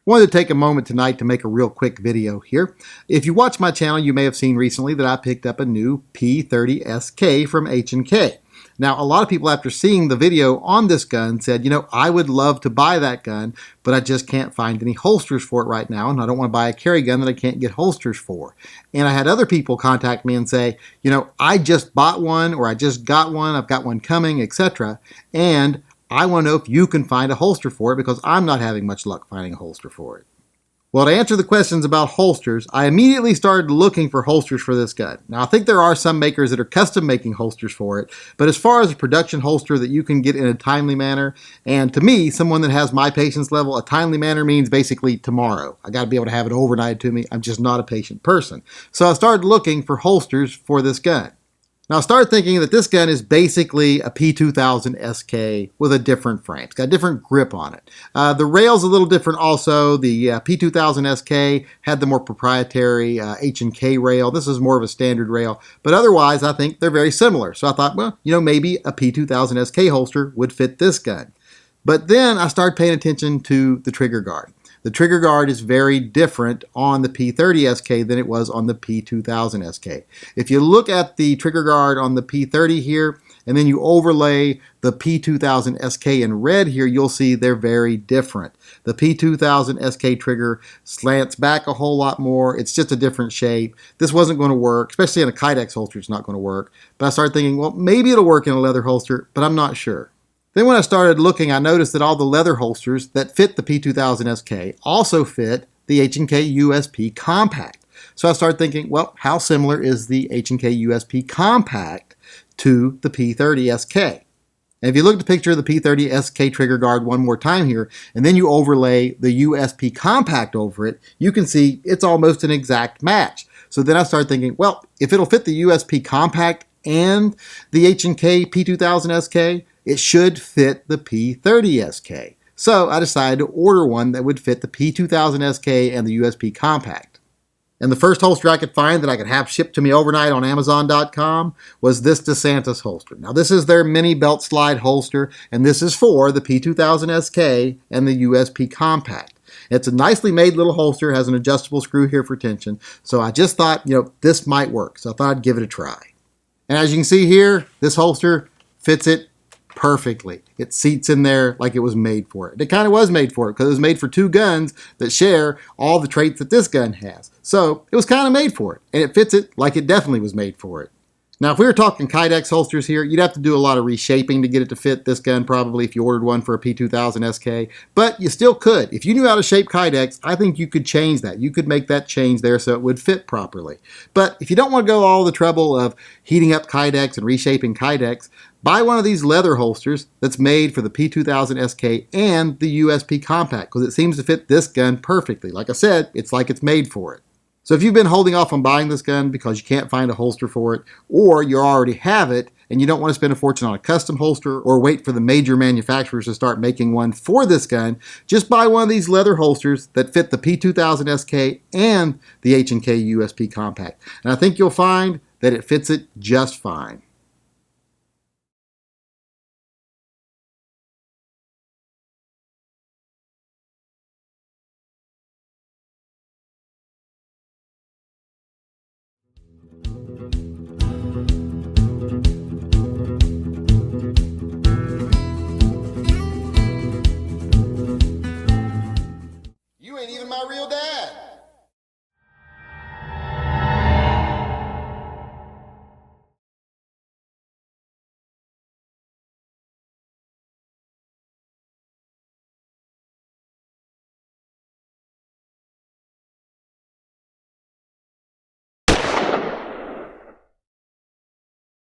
Wanted to take a moment tonight to make a real quick video here. If you watch my channel, you may have seen recently that I picked up a new P30SK from H&K. Now, a lot of people after seeing the video on this gun said, I would love to buy that gun, but I just can't find any holsters for it right now, and I don't want to buy a carry gun that I can't get holsters for. And I had other people contact me and say, I just bought one, or I just got one, I've got one coming, etc. And I want to know if you can find a holster for it because I'm not having much luck finding a holster for it. Well, to answer the questions about holsters, I immediately started looking for holsters for this gun. Now, I think there are some makers that are custom making holsters for it, but as far as a production holster that you can get in a timely manner, and to me, someone that has my patience level, a timely manner means basically tomorrow. I got to be able to have it overnight to me. I'm just not a patient person. So I started looking for holsters for this gun. Now I started thinking that this gun is basically a P30SK with a different frame. It's got a different grip on it. The rail's a little different also. The P30SK had the more proprietary H&K rail. This is more of a standard rail. But otherwise, I think they're very similar. So I thought, well, maybe a P30SK holster would fit this gun. But then I started paying attention to the trigger guard. The trigger guard is very different on the P30SK than it was on the P2000SK. If you look at the trigger guard on the P30 here, and then you overlay the P2000SK in red here, you'll see they're very different. The P2000SK trigger slants back a whole lot more. It's just a different shape. This wasn't going to work, especially in a Kydex holster, it's not going to work. But I started thinking, well, maybe it'll work in a leather holster, but I'm not sure. Then when I started looking, I noticed that all the leather holsters that fit the P2000SK also fit the H&K USP Compact. So I started thinking, well, how similar is the H&K USP Compact to the P30SK? And if you look at the picture of the P30SK trigger guard one more time here, and then you overlay the USP Compact over it, you can see it's almost an exact match. So then I started thinking, well, if it'll fit the USP Compact and the H&K P2000SK, it should fit the P30SK. So I decided to order one that would fit the P2000SK and the USP Compact. And the first holster I could find that I could have shipped to me overnight on Amazon.com was this DeSantis holster. Now this is their mini belt slide holster, and this is for the P2000SK and the USP Compact. It's a nicely made little holster, has an adjustable screw here for tension. So I just thought, this might work. So I thought I'd give it a try. And as you can see here, this holster fits it perfectly. It seats in there like it was made for it. It kind of was made for it because it was made for two guns that share all the traits that this gun has. So it was kind of made for it, and it fits it like it definitely was made for it. Now, if we were talking Kydex holsters here, you'd have to do a lot of reshaping to get it to fit this gun probably if you ordered one for a P2000SK, but you still could. If you knew how to shape Kydex, I think you could change that. You could make that change there so it would fit properly. But if you don't want to go all the trouble of heating up Kydex and reshaping Kydex, buy one of these leather holsters that's made for the P2000SK and the USP Compact because it seems to fit this gun perfectly. Like I said, it's like it's made for it. So if you've been holding off on buying this gun because you can't find a holster for it, or you already have it and you don't want to spend a fortune on a custom holster or wait for the major manufacturers to start making one for this gun, just buy one of these leather holsters that fit the P2000SK and the H&K USP Compact. And I think you'll find that it fits it just fine. You ain't even my real dad.